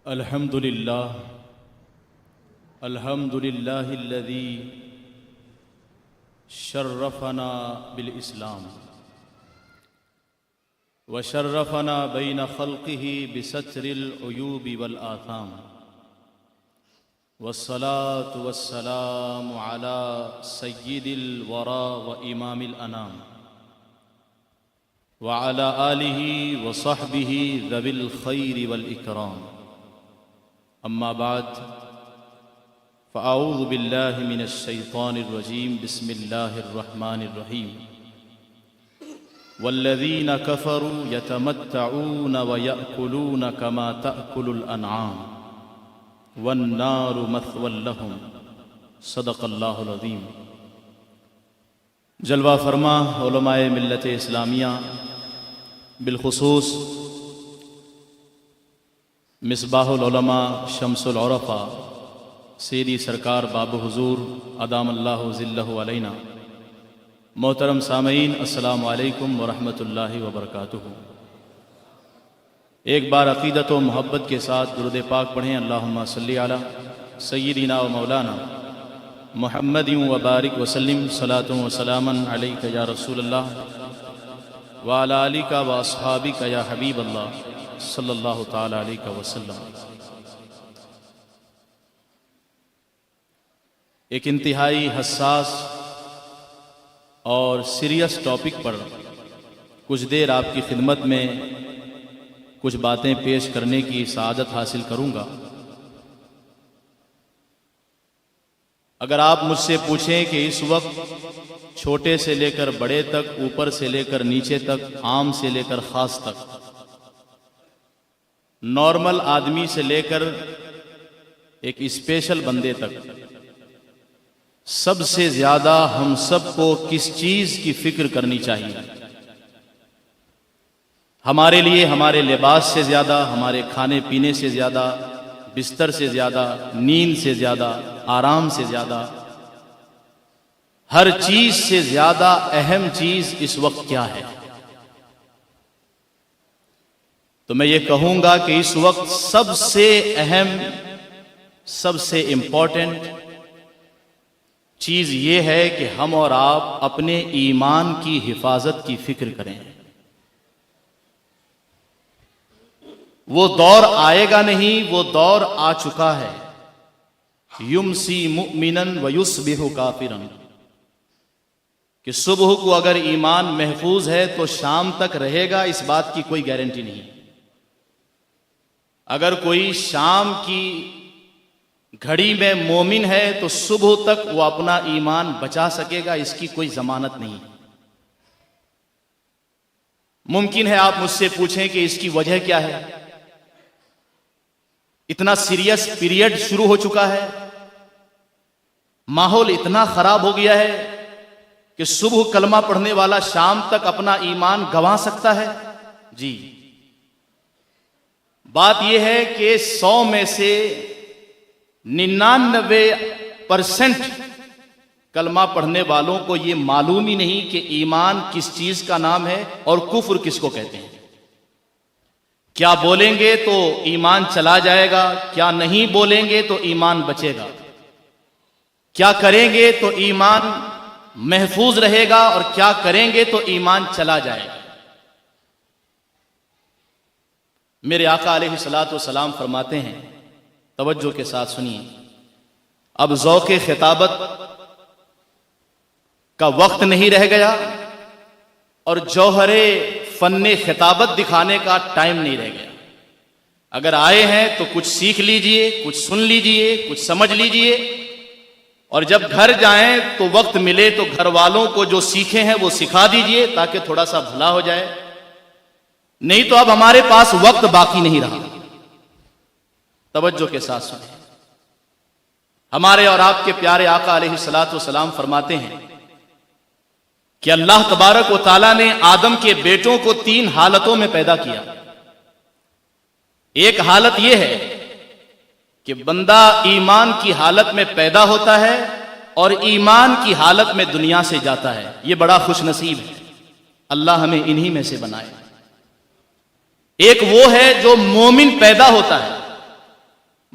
الحمد لله الذي شرفنا بالإسلام وشرفنا بين خلقه بستر العيوب والآثام، والصلاة والسلام على سيد الورى وإمام الأنام وعلى آله وصحبه ذوي الخير والإكرام. أما بعد، فأعوذ بالله من الشيطان الرجيم. بسم الله الرحمن الرحيم. والذين كفروا يتمتعون ويأكلون كما تأكل الأنعام والنار مثوى لهم. صدق اللہ العظیم. جلوہ فرما علماء ملت اسلامیہ، بالخصوص مصباح العلماء شمس العرفاء سیدی سرکار باب حضور ادام اللہ ظلہ علینا. محترم سامعین، السلام علیکم ورحمۃ اللہ وبرکاتہ. ایک بار عقیدت و محبت کے ساتھ درود پاک پڑھیں. اللہم صلی علی سیدنا و مولانا محمد وبارک وسلم. صلاۃ و سلاما علیک یا رسول اللہ وعلی آلک و اصحابک یا حبیب اللہ صلی اللہ تعالی علیہ وسلم. ایک انتہائی حساس اور سیریس ٹاپک پر کچھ دیر آپ کی خدمت میں کچھ باتیں پیش کرنے کی سعادت حاصل کروں گا. اگر آپ مجھ سے پوچھیں کہ اس وقت چھوٹے سے لے کر بڑے تک، اوپر سے لے کر نیچے تک، عام سے لے کر خاص تک، نارمل آدمی سے لے کر ایک اسپیشل بندے تک، سب سے زیادہ ہم سب کو کس چیز کی فکر کرنی چاہیے؟ ہمارے لیے ہمارے لباس سے زیادہ، ہمارے کھانے پینے سے زیادہ، بستر سے زیادہ، نیند سے زیادہ، آرام سے زیادہ، ہر چیز سے زیادہ اہم چیز اس وقت کیا ہے؟ تو میں یہ کہوں گا کہ اس وقت سب سے اہم، سب سے امپورٹنٹ چیز یہ ہے کہ ہم اور آپ اپنے ایمان کی حفاظت کی فکر کریں. وہ دور آئے گا نہیں، وہ دور آ چکا ہے. یمسی مؤمنا ویصبح کافرا، کہ صبح کو اگر ایمان محفوظ ہے تو شام تک رہے گا، اس بات کی کوئی گارنٹی نہیں. اگر کوئی شام کی گھڑی میں مومن ہے تو صبح تک وہ اپنا ایمان بچا سکے گا، اس کی کوئی ضمانت نہیں. ممکن ہے آپ مجھ سے پوچھیں کہ اس کی وجہ کیا ہے؟ اتنا سیریس پیریڈ شروع ہو چکا ہے، ماحول اتنا خراب ہو گیا ہے کہ صبح کلمہ پڑھنے والا شام تک اپنا ایمان گنوا سکتا ہے. جی، بات یہ ہے کہ 100 میں سے 99% کلمہ پڑھنے والوں کو یہ معلوم ہی نہیں کہ ایمان کس چیز کا نام ہے اور کفر کس کو کہتے ہیں. کیا بولیں گے تو ایمان چلا جائے گا، کیا نہیں بولیں گے تو ایمان بچے گا، کیا کریں گے تو ایمان محفوظ رہے گا اور کیا کریں گے تو ایمان چلا جائے گا. میرے آقا علیہ الصلوۃ والسلام فرماتے ہیں، توجہ کے ساتھ سنیے، اب ذوق خطابت کا وقت نہیں رہ گیا اور جوہر فن خطابت دکھانے کا ٹائم نہیں رہ گیا. اگر آئے ہیں تو کچھ سیکھ لیجئے، کچھ سن لیجئے، کچھ سمجھ لیجئے، اور جب گھر جائیں تو وقت ملے تو گھر والوں کو جو سیکھے ہیں وہ سکھا دیجئے تاکہ تھوڑا سا بھلا ہو جائے. نہیں تو اب ہمارے پاس وقت باقی نہیں رہا. توجہ کے ساتھ سنیں، ہمارے اور آپ کے پیارے آقا علیہ الصلوۃ والسلام فرماتے ہیں کہ اللہ تبارک و تعالیٰ نے آدم کے بیٹوں کو 3 حالتوں میں پیدا کیا. ایک حالت یہ ہے کہ بندہ ایمان کی حالت میں پیدا ہوتا ہے اور ایمان کی حالت میں دنیا سے جاتا ہے. یہ بڑا خوش نصیب ہے، اللہ ہمیں انہی میں سے بنائے. ایک وہ ہے جو مومن پیدا ہوتا ہے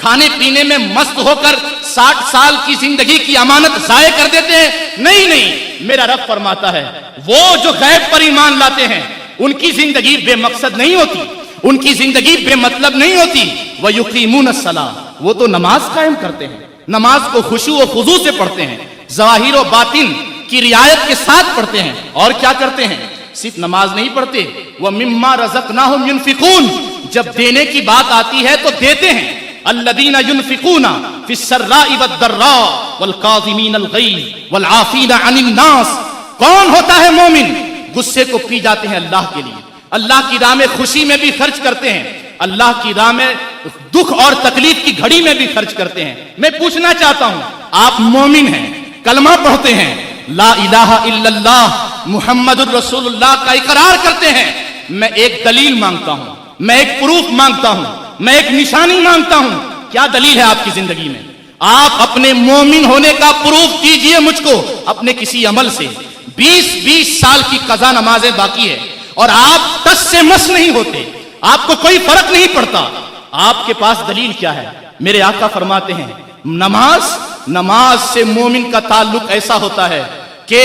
کھانے پینے میں مست ہو کر 60 سال کی زندگی کی امانت ضائع کر دیتے ہیں؟ نہیں، میرا رب فرماتا ہے وہ جو غیب پر ایمان لاتے ہیں ان کی زندگی بے مقصد نہیں ہوتی، ان کی زندگی بے مطلب نہیں ہوتی۔ وَيُقِيمُونَ الصَّلَاةَ، وہ تو نماز قائم کرتے ہیں، نماز کو خشوع و خضوع سے پڑھتے ہیں، ظاہر و باطن کی رعایت کے ساتھ پڑھتے ہیں۔ اور کیا کرتے ہیں؟ صرف نماز نہیں پڑھتے، وَمِمَّا رَزَقْنَاهُمْ يُنْفِقُونَ، جب دینے کی بات آتی ہے تو دیتے ہیں۔ الَّذِينَ يُنْفِقُونَ فِي السَّرَّاءِ وَالضَّرَّاءِ وَالْكَاظِمِينَ الْغَيْظَ وَالْعَافِينَ عَنِ النَّاسِ۔ کون ہوتا ہے مومن؟ غصے کو پی جاتے ہیں اللہ کے لیے، اللہ کی راہ میں خوشی میں بھی خرچ کرتے ہیں، اللہ کی راہ میں دکھ اور تکلیف کی گھڑی میں بھی خرچ کرتے ہیں۔ میں پوچھنا چاہتا ہوں، آپ مومن ہیں، کلمہ پڑھتے ہیں، لا الہ الا اللہ محمد الرسول اللہ کا اقرار کرتے ہیں، میں ایک دلیل مانگتا ہوں، میں ایک پروف مانگتا ہوں، میں ایک نشانی مانگتا ہوں۔ کیا دلیل ہے آپ کی زندگی میں؟ آپ اپنے مومن ہونے کا پروف دیجئے مجھ کو اپنے کسی عمل سے۔ 20 سال کی قضا نمازیں باقی ہے اور آپ ٹس سے مس نہیں ہوتے، آپ کو کوئی فرق نہیں پڑتا، آپ کے پاس دلیل کیا ہے؟ میرے آقا فرماتے ہیں نماز سے مومن کا تعلق ایسا ہوتا ہے کہ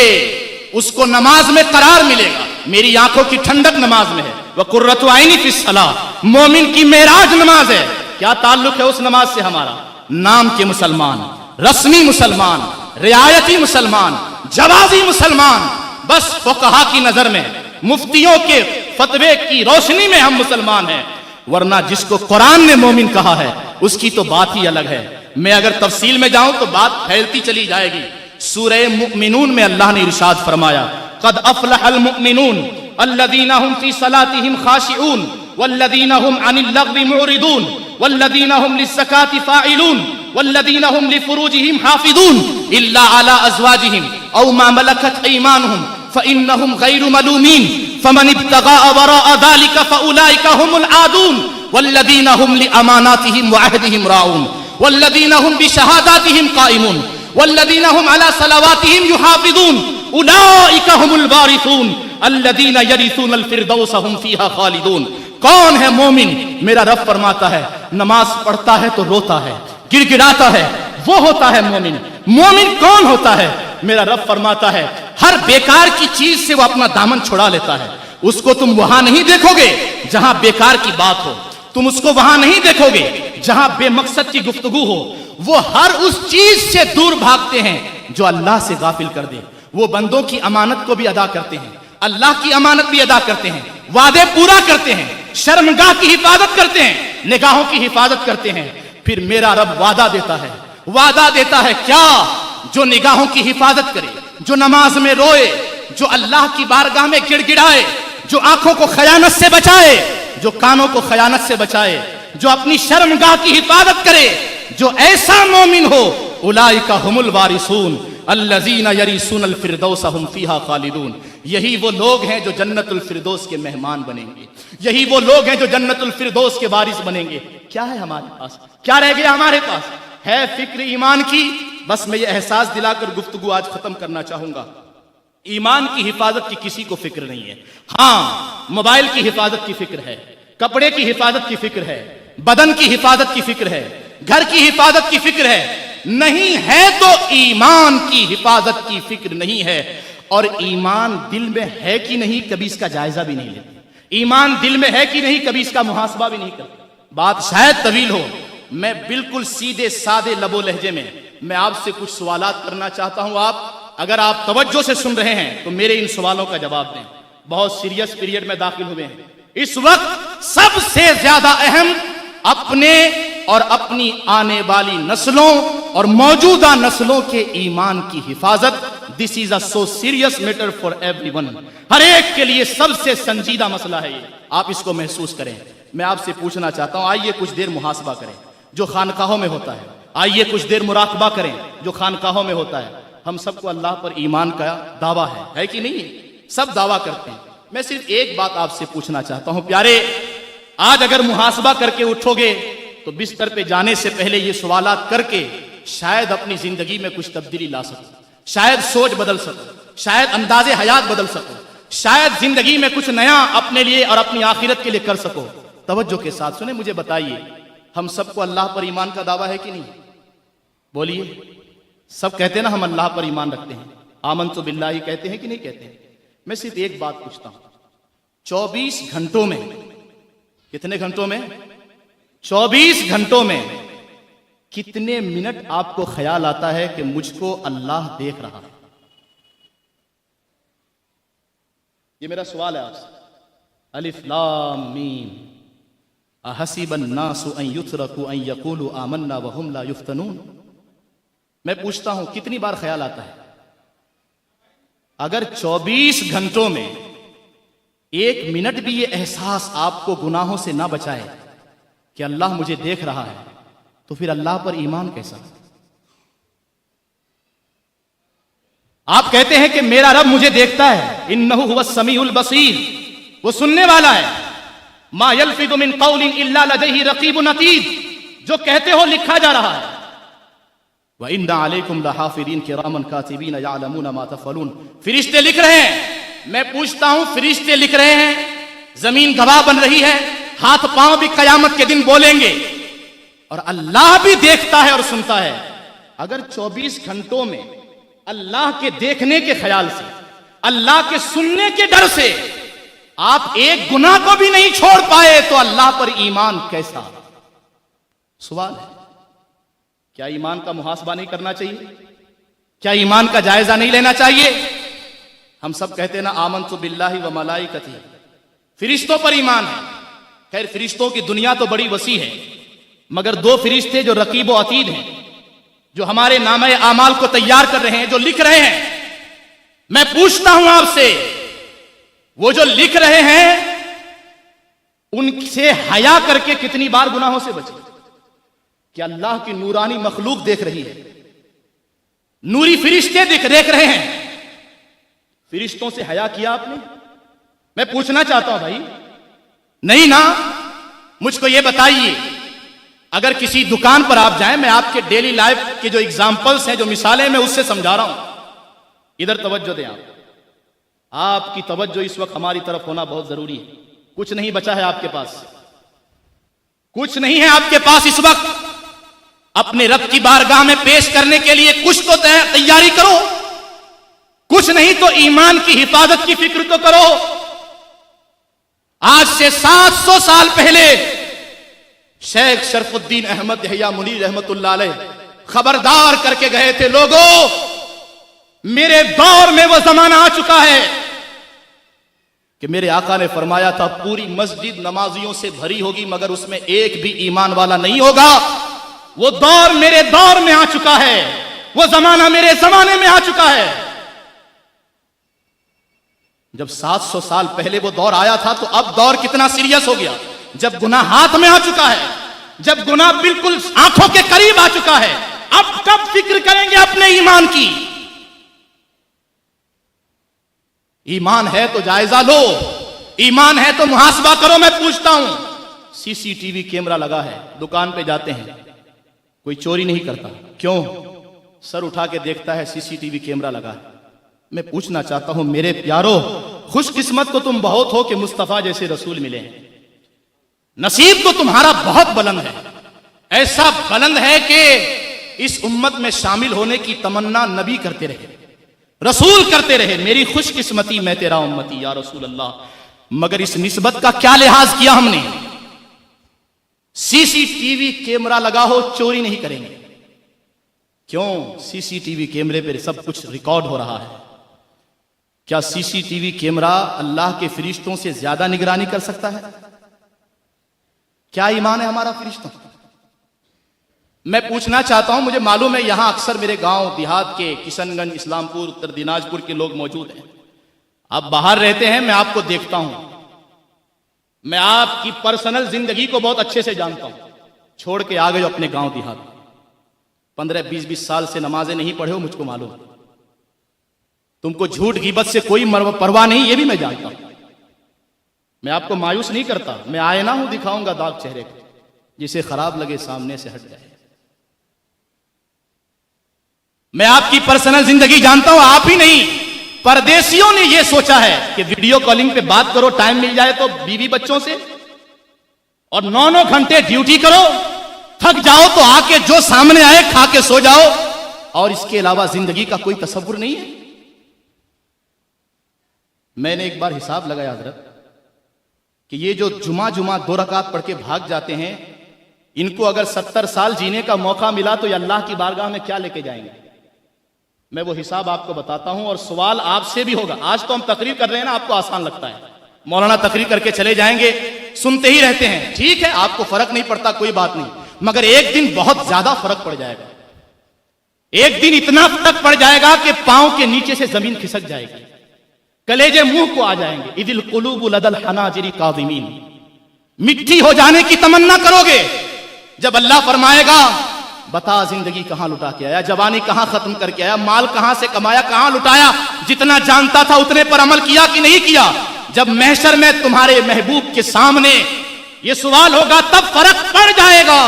اس کو نماز میں قرار ملے گا۔ میری آنکھوں کی ٹھنڈک نماز میں ہے، وَقُرَّةُ عَيْنِي فِي الصَّلَاةِ، مومن کی معراج نماز ہے۔ کیا تعلق ہے اس نماز سے ہمارا؟ نام کے مسلمان، رسمی مسلمان، رعایتی مسلمان، جوازی مسلمان، بس فقہا کی نظر میں، مفتیوں کے فتوے کی روشنی میں ہم مسلمان ہیں، ورنہ جس کو قرآن نے مومن کہا ہے اس کی تو بات ہی الگ ہے۔ میں اگر تفصیل میں جاؤں تو بات پھیلتی چلی جائے گی۔ سورہ مؤمنون میں اللہ نے ارشاد فرمایا قد افلح المؤمنون الذین هم فی صلاتهم خاشعون والذین هم عن اللغو معرضون والذین هم للزکاة فاعلون والذین هم لفروجهم حافظون الا على ازواجهم او ما ملكت ايمانهم فانهم غير ملومين فمن ابتغى وراء ذلك فاولئك هم العادون والذین هم لاماناتهم وعهدهم راعون والذین هم بشهاداتهم قائمون والذین هم على صلواتهم يحافظون اولئک هم الوارثون الذین یرثون الفردوس هم فیہا خالدون۔ کون ہے مومن؟ میرا رب فرماتا ہے نماز پڑھتا ہے تو روتا ہے، گر گراتا ہے، وہ ہوتا ہے مومن۔ مومن کون ہوتا ہے؟ میرا رب فرماتا ہے ہر بیکار کی چیز سے وہ اپنا دامن چھڑا لیتا ہے۔ اس کو تم وہاں نہیں دیکھو گے جہاں بیکار کی بات ہو، تم اس کو وہاں نہیں دیکھو گے جہاں بے مقصد کی گفتگو ہو۔ وہ ہر اس چیز سے دور بھاگتے ہیں جو اللہ سے غافل کر دے۔ وہ بندوں کی امانت کو بھی ادا کرتے ہیں، اللہ کی امانت بھی ادا کرتے ہیں، وعدے پورا کرتے ہیں، شرمگاہ کی حفاظت کرتے ہیں، نگاہوں کی حفاظت کرتے ہیں۔ پھر میرا رب وعدہ دیتا ہے کیا؟ جو نگاہوں کی حفاظت کرے، جو نماز میں روئے، جو اللہ کی بارگاہ میں گڑ گڑائے، جو آنکھوں کو خیانت سے بچائے، جو کانوں کو خیانت سے بچائے، جو اپنی شرمگاہ کی حفاظت کرے، جو ایسا مومن ہو، اولئک هم الوارثون الذین یرثون الفردوس هم فیہا خالدون۔ یہی وہ لوگ ہیں جو جنت الفردوس کے مہمان بنیں گے، یہی وہ لوگ ہیں جو جنت الفردوس کے وارث بنیں گے۔ کیا ہے ہمارے پاس؟ کیا رہ گیا ہمارے پاس؟ ہے فکر ایمان کی؟ بس میں یہ احساس دلا کر گفتگو آج ختم کرنا چاہوں گا، ایمان کی حفاظت کی کسی کو فکر نہیں ہے۔ ہاں، موبائل کی حفاظت کی فکر ہے، کپڑے کی حفاظت کی فکر ہے، بدن کی حفاظت کی فکر ہے، گھر کی حفاظت کی فکر ہے۔ نہیں ہے تو ایمان کی حفاظت کی فکر نہیں ہے۔ اور ایمان دل میں ہے کہ نہیں کبھی اس کا جائزہ بھی نہیں لیتے، ایمان دل میں ہے کہ نہیں کبھی اس کا محاسبہ بھی نہیں کرتے۔ بات شاید طویل ہو، میں بالکل سیدھے سادے لب و لہجے میں آپ سے کچھ سوالات کرنا چاہتا ہوں۔ آپ اگر آپ توجہ سے سن رہے ہیں تو میرے ان سوالوں کا جواب دیں۔ بہت سیریس پیریڈ میں داخل ہوئے ہیں۔ اس وقت سب سے زیادہ اہم اپنے اور اپنی آنے والی نسلوں اور موجودہ نسلوں کے ایمان کی حفاظت۔ This is a so serious matter for everyone۔ ہر ایک کے لیے سب سے سنجیدہ مسئلہ ہے یہ، آپ اس کو محسوس کریں۔ میں آپ سے پوچھنا چاہتا ہوں، آئیے کچھ دیر محاسبہ کریں جو خانقاہوں میں ہوتا ہے، آئیے کچھ دیر مراقبہ کریں جو خانقاہوں میں ہوتا ہے۔ ہم سب کو اللہ پر ایمان کا دعویٰ ہے کہ نہیں ہے؟ سب دعویٰ کرتے ہیں۔ میں صرف ایک بات آپ سے پوچھنا چاہتا ہوں پیارے، آج اگر محاسبہ کر کے اٹھو گے تو بستر پہ جانے سے پہلے یہ سوالات کر کے شاید اپنی زندگی میں کچھ تبدیلی لا سکو، شاید سوچ بدل سکو، شاید انداز حیات بدل سکو، شاید زندگی میں کچھ نیا اپنے لیے اور اپنی آخرت کے لیے کر سکو۔ توجہ کے ساتھ سنیں، مجھے بتائیے ہم سب کو اللہ پر ایمان کا دعویٰ ہے کہ نہیں؟ بولیے. سب کہتے ہیں نا ہم اللہ پر ایمان رکھتے ہیں, آمنت باللہ کہتے ہیں کہ نہیں کہتے ہیں؟ میں صرف ایک بات پوچھتا ہوں, 24 گھنٹوں میں, کتنے گھنٹوں میں؟ 24 گھنٹوں میں کتنے منٹ آپ کو خیال آتا ہے کہ مجھ کو اللہ دیکھ رہا ہے؟ یہ میرا سوال ہے آپ سے. الف لام میم احسب الناس ان یترکوا ان یقولوا آمنا وهم لا یفتنون. میں پوچھتا ہوں کتنی بار خیال آتا ہے؟ اگر 24 گھنٹوں میں 1 منٹ بھی یہ احساس آپ کو گناہوں سے نہ بچائے کہ اللہ مجھے دیکھ رہا ہے, تو پھر اللہ پر ایمان کیسا؟ آپ کہتے ہیں کہ میرا رب مجھے دیکھتا ہے, انہ هو السمیع البصیر, وہ سننے والا ہے. ما یلفظ من قول الا لدیہ رقیب عتید, جو کہتے ہو لکھا جا رہا ہے. وَإِنَّ عَلَيْكُمْ لَحَافِظِينَ كِرَامًا كَاتِبِينَ يَعْلَمُونَ مَا تَفْعَلُونَ. فرشتے لکھ رہے ہیں. میں پوچھتا ہوں, فرشتے لکھ رہے ہیں, زمین گواہ بن رہی ہے, ہاتھ پاؤں بھی قیامت کے دن بولیں گے, اور اللہ بھی دیکھتا ہے اور سنتا ہے. اگر 24 گھنٹوں میں اللہ کے دیکھنے کے خیال سے, اللہ کے سننے کے ڈر سے آپ ایک گناہ کو بھی نہیں چھوڑ پائے, تو اللہ پر ایمان کیسا؟ سوال ہے. کیا ایمان کا محاسبہ نہیں کرنا چاہیے؟ کیا ایمان کا جائزہ نہیں لینا چاہیے؟ ہم سب کہتے ہیں نا آمنت باللہ و ملائکتہ, فرشتوں پر ایمان ہے. خیر فرشتوں کی دنیا تو بڑی وسیع ہے, مگر 2 فرشتے جو رقیب و عتید ہیں, جو ہمارے نامہ اعمال کو تیار کر رہے ہیں, جو لکھ رہے ہیں, میں پوچھتا ہوں آپ سے, وہ جو لکھ رہے ہیں ان سے حیا کر کے کتنی بار گناہوں سے بچے؟ کہ اللہ کی نورانی مخلوق دیکھ رہی ہے, نوری فرشتے دیکھ رہے ہیں, فرشتوں سے حیا کیا آپ نے؟ میں پوچھنا چاہتا ہوں بھائی, نہیں نا. مجھ کو یہ بتائیے, اگر کسی دکان پر آپ جائیں, میں آپ کے ڈیلی لائف کے جو ایگزامپلس ہیں, جو مثالیں میں اس سے سمجھا رہا ہوں, ادھر توجہ دیں. آپ کی توجہ اس وقت ہماری طرف ہونا بہت ضروری ہے. کچھ نہیں بچا ہے آپ کے پاس, کچھ نہیں ہے آپ کے پاس اس وقت. اپنے رب کی بارگاہ میں پیش کرنے کے لیے کچھ تو تیاری کرو, کچھ نہیں تو ایمان کی حفاظت کی فکر تو کرو. آج سے 700 سال پہلے شیخ شرف الدین احمد یحییٰ منیر رحمت اللہ علیہ خبردار کر کے گئے تھے, لوگوں میرے دور میں وہ زمانہ آ چکا ہے کہ میرے آقا نے فرمایا تھا پوری مسجد نمازیوں سے بھری ہوگی مگر اس میں ایک بھی ایمان والا نہیں ہوگا. وہ دور میرے دور میں آ چکا ہے, وہ زمانہ میرے زمانے میں آ چکا ہے. جب 700 سال پہلے وہ دور آیا تھا تو اب دور کتنا سیریس ہو گیا, جب گناہ ہاتھ میں آ چکا ہے, جب گناہ بالکل آنکھوں کے قریب آ چکا ہے, اب کب فکر کریں گے اپنے ایمان کی؟ ایمان ہے تو جائزہ لو, ایمان ہے تو محاسبہ کرو. میں پوچھتا ہوں, سی سی ٹی وی کیمرہ لگا ہے, دکان پہ جاتے ہیں, کوئی چوری نہیں کرتا, کیوں؟ سر اٹھا کے دیکھتا ہے سی سی ٹی وی کیمرہ لگا ہے. میں پوچھنا چاہتا ہوں میرے پیارو, خوش قسمت تو تم بہت ہو کہ مصطفیٰ جیسے رسول ملے ہیں. نصیب تو تمہارا بہت بلند ہے, ایسا بلند ہے کہ اس امت میں شامل ہونے کی تمنا نبی کرتے رہے, رسول کرتے رہے. میری خوش قسمتی میں تیرا امتی یا رسول اللہ. مگر اس نسبت کا کیا لحاظ کیا ہم نے؟ سی سی ٹی وی کیمرہ لگا ہو, چوری نہیں کریں گے. کیوں؟ سی سی ٹی وی کیمرے پہ سب کچھ ریکارڈ ہو رہا ہے. کیا سی سی ٹی وی کیمرہ اللہ کے فرشتوں سے زیادہ نگرانی کر سکتا ہے؟ کیا ایمان ہے ہمارا فرشتوں؟ میں پوچھنا چاہتا ہوں, مجھے معلوم ہے یہاں اکثر میرے گاؤں دیہات کے کشن گنج, اسلام پور, اتر دیناج پور کے لوگ موجود ہیں. آپ باہر رہتے ہیں, میں آپ کو دیکھتا ہوں, میں آپ کی پرسنل زندگی کو بہت اچھے سے جانتا ہوں. چھوڑ کے آ گئے اپنے گاؤں دیہات, 15-20 سال سے نمازیں نہیں پڑھے ہو, مجھ کو معلوم. تم کو جھوٹ غیبت سے کوئی پرواہ نہیں, یہ بھی میں جانتا ہوں. میں آپ کو مایوس نہیں کرتا, میں آئینہ ہوں, دکھاؤں گا داغ چہرے کو, جسے خراب لگے سامنے سے ہٹ جائے. میں آپ کی پرسنل زندگی جانتا ہوں, آپ ہی نہیں, پردیسیوں نے یہ سوچا ہے کہ ویڈیو کالنگ پہ بات کرو, ٹائم مل جائے تو بیوی بچوں سے, اور 9 گھنٹے ڈیوٹی کرو, تھک جاؤ تو آ کے جو سامنے آئے کھا کے سو جاؤ، اور اس کے علاوہ زندگی کا کوئی تصور نہیں ہے۔ میں نے ایک بار حساب لگایا حضرت کہ یہ جو جمعہ 2 رکعت پڑھ کے بھاگ جاتے ہیں، ان کو اگر 70 سال جینے کا موقع ملا تو یہ اللہ کی بارگاہ میں کیا لے کے جائیں گے؟ میں وہ حساب آپ کو بتاتا ہوں، اور سوال آپ سے بھی ہوگا۔ آج تو ہم تقریر کر رہے ہیں نا، آپ کو آسان لگتا ہے، مولانا تقریر کر کے چلے جائیں گے، سنتے ہی رہتے ہیں، ٹھیک ہے، آپ کو فرق نہیں پڑتا، کوئی بات نہیں، مگر ایک دن بہت زیادہ فرق پڑ جائے گا۔ ایک دن اتنا فرق پڑ جائے گا کہ پاؤں کے نیچے سے زمین کھسک جائے گی، کلیجے منہ کو آ جائیں گے۔ اذ القلوب لدى الحناجر کاظمین، مٹی ہو جانے کی تمنا کرو گے جب اللہ فرمائے گا بتا زندگی کہاں لٹا کے آیا، جوانی کہاں ختم کر کے آیا، مال کہاں سے کمایا، کہاں لٹایا، جتنا جانتا تھا اتنے پر عمل کیا کہ نہیں کیا۔ جب محشر میں تمہارے محبوب کے سامنے یہ سوال ہوگا تب فرق پڑ جائے گا۔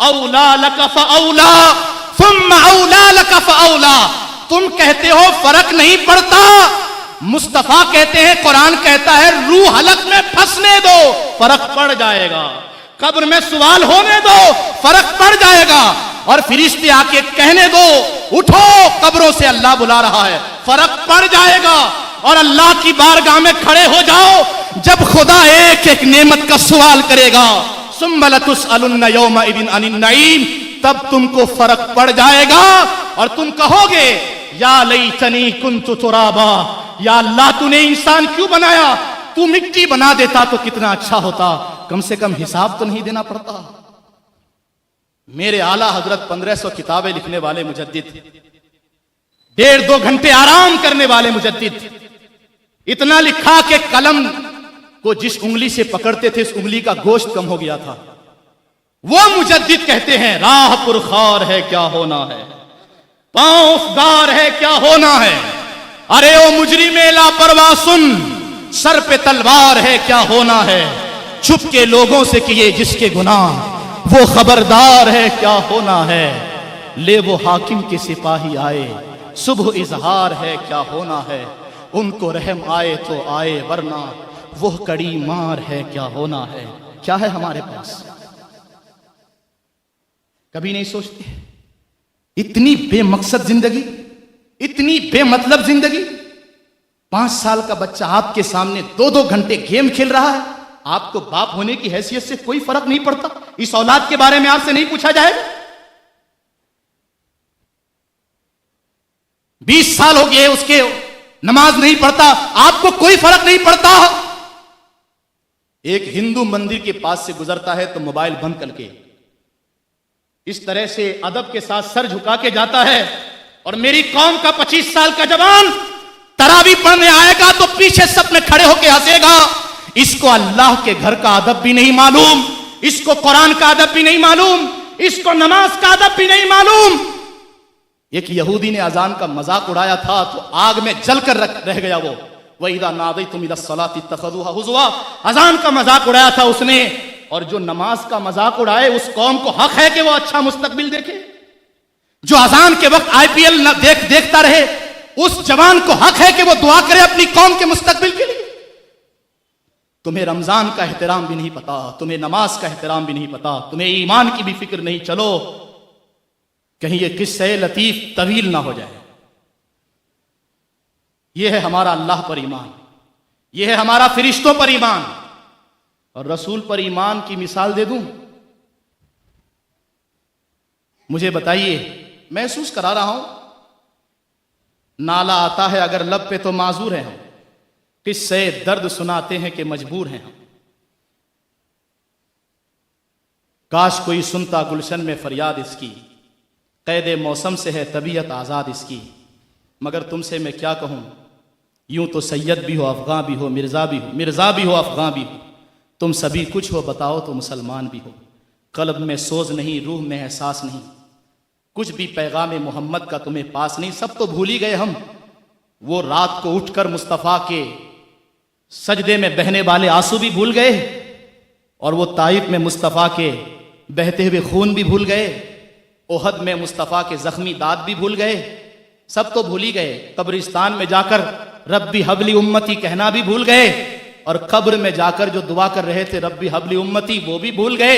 اولا لک فاولا ثم اولا لک فاولا، تم کہتے ہو فرق نہیں پڑتا، مصطفیٰ کہتے ہیں، قرآن کہتا ہے روح حلق میں پھنسنے دو، فرق پڑ جائے گا، قبر میں سوال ہونے دو، فرق پڑ جائے گا، اور فرشتے آ کے کہنے دو اٹھو قبروں سے اللہ بلا رہا ہے، فرق پڑ جائے گا، اور اللہ کی بارگاہ میں کھڑے ہو جاؤ جب خدا ایک ایک نعمت کا سوال کرے گا، ثم لتسألن یومئذ عن النعیم، تب تم کو فرق پڑ جائے گا اور تم کہو گے یا لیتنی کنت ترابا، یا اللہ تو نے انسان کیوں بنایا، تو مٹی بنا دیتا تو کتنا اچھا ہوتا، کم سے کم حساب تو نہیں دینا پڑتا۔ میرے اعلیٰ حضرت 1500 کتابیں لکھنے والے مجدد، 1.5-2 گھنٹے آرام کرنے والے مجدد، اتنا لکھا کہ قلم کو جس انگلی سے پکڑتے تھے اس انگلی کا گوشت کم ہو گیا تھا۔ وہ مجدد کہتے ہیں راہ پرخار ہے کیا ہونا ہے، پاؤں افگار ہے کیا ہونا ہے، ارے او مجرم لاپرواہ سن، سر پہ تلوار ہے کیا ہونا ہے، چھپ کے لوگوں سے کیے جس کے گناہ وہ خبردار ہے کیا ہونا ہے، لے وہ حاکم کے سپاہی آئے صبح اظہار ہے کیا ہونا ہے، ان کو رحم آئے تو آئے ورنہ وہ کڑی مار ہے کیا ہونا ہے۔ کیا ہے ہمارے پاس؟ کبھی نہیں سوچتے؟ اتنی بے مقصد زندگی، اتنی بے مطلب زندگی۔ 5 سال کا بچہ آپ کے سامنے 2-2 گھنٹے گیم کھیل رہا ہے، آپ کو باپ ہونے کی حیثیت سے کوئی فرق نہیں پڑتا، اس اولاد کے بارے میں آپ سے نہیں پوچھا جائے گا۔ 20 سال ہو گئے اس کے نماز نہیں پڑھتا، آپ کو کوئی فرق نہیں پڑتا۔ ایک ہندو مندر کے پاس سے گزرتا ہے تو موبائل بند کر کے اس طرح سے ادب کے ساتھ سر جھکا کے جاتا ہے، اور میری قوم کا 25 سال کا جوان تراویح پڑھنے آئے گا تو پیچھے سب میں کھڑے ہو کے ہنسے گا۔ اس کو اللہ کے گھر کا ادب بھی نہیں معلوم، اس کو قرآن کا ادب بھی نہیں معلوم، اس کو نماز کا ادب بھی نہیں معلوم۔ ایک یہودی نے اذان کا مذاق اڑایا تھا تو آگ میں جل کر رہ گیا وہ، وَإِذَا نَادَيْتُمْ إِلَى الصَّلَاةِ اتَّخَذُوهَا هُزُوًا، اذان کا مذاق اڑایا تھا اس نے۔ اور جو نماز کا مذاق اڑائے اس قوم کو حق ہے کہ وہ اچھا مستقبل دیکھے، جو اذان کے وقت IPL دیکھتا رہے اس جوان کو حق ہے کہ وہ دعا کرے اپنی قوم کے مستقبل کے لیے۔ تمہیں رمضان کا احترام بھی نہیں پتا، تمہیں نماز کا احترام بھی نہیں پتا، تمہیں ایمان کی بھی فکر نہیں، چلو کہیں یہ قصہ لطیف طویل نہ ہو جائے۔ یہ ہے ہمارا اللہ پر ایمان، یہ ہے ہمارا فرشتوں پر ایمان، اور رسول پر ایمان کی مثال دے دوں۔ مجھے بتائیے، محسوس کرا رہا ہوں، نالا آتا ہے اگر لب پہ تو معذور ہیں ہم، قصے درد سناتے ہیں کہ مجبور ہیں ہم۔ کاش کوئی سنتا گلشن میں فریاد اس کی، قید موسم سے ہے طبیعت آزاد اس کی، مگر تم سے میں کیا کہوں، یوں تو سید بھی ہو افغاں بھی ہو مرزا بھی ہو، مرزا بھی ہو افغاں بھی ہو، تم سبھی کچھ ہو بتاؤ تو مسلمان بھی ہو، قلب میں سوز نہیں، روح میں احساس نہیں، کچھ بھی پیغام محمد کا تمہیں پاس نہیں، سب تو بھول ہی گئے ہم۔ وہ رات کو اٹھ کر مصطفیٰ کے سجدے میں بہنے والے آنسو بھی بھول گئے، اور وہ طائف میں مصطفیٰ کے بہتے ہوئے خون بھی بھول گئے، احد میں مصطفیٰ کے زخمی دانت بھی بھول گئے، سب تو بھول ہی گئے۔ قبرستان میں جا کر ربی حبلی امتی کہنا بھی بھول گئے، اور قبر میں جا کر جو دعا کر رہے تھے ربی حبلی امتی وہ بھی بھول گئے۔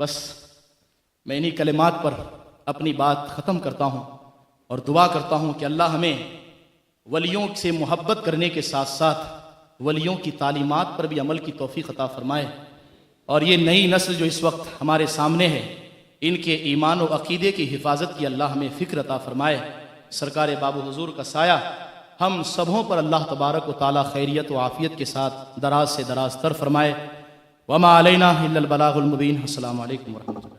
بس میں انہی کلمات پر اپنی بات ختم کرتا ہوں اور دعا کرتا ہوں کہ اللہ ہمیں ولیوں سے محبت کرنے کے ساتھ ساتھ ولیوں کی تعلیمات پر بھی عمل کی توفیق عطا فرمائے، اور یہ نئی نسل جو اس وقت ہمارے سامنے ہے ان کے ایمان و عقیدے کی حفاظت کی اللہ ہمیں فکر عطا فرمائے۔ سرکار باب حضور کا سایہ ہم سبوں پر اللہ تبارک و تعالی خیریت و عافیت کے ساتھ دراز سے دراز تر فرمائے۔ وما علینا الا البلاغ المبین۔ السلام علیکم ورحمۃ اللہ۔